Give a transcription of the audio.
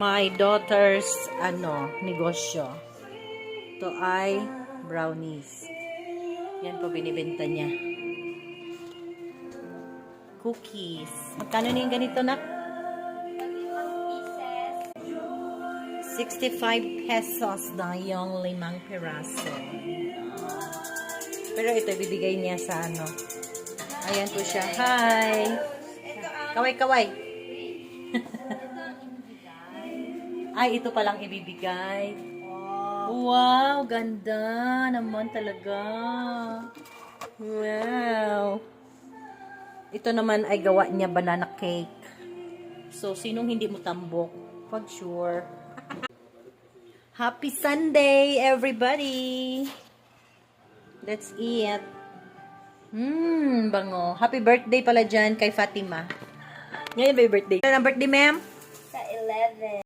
My daughter's, negosyo. Ito ay brownies. Yan po binibenta niya. Cookies. Magkano na yung ganito na? 65 pesos na yung 5 piraso. Pero ito, bibigay niya sa Ayan po siya. Hi! Kaway-kaway! Ay, ito palang ibibigay. Wow! Ganda naman talaga. Wow! Ito naman ay gawa niya banana cake. So, sinong hindi mo tambok? Pag sure. Happy Sunday, everybody! Let's eat. Bango. Happy birthday pala dyan kay Fatima. Ngayon ba yung birthday? Kailan ang birthday, ma'am? Sa 11.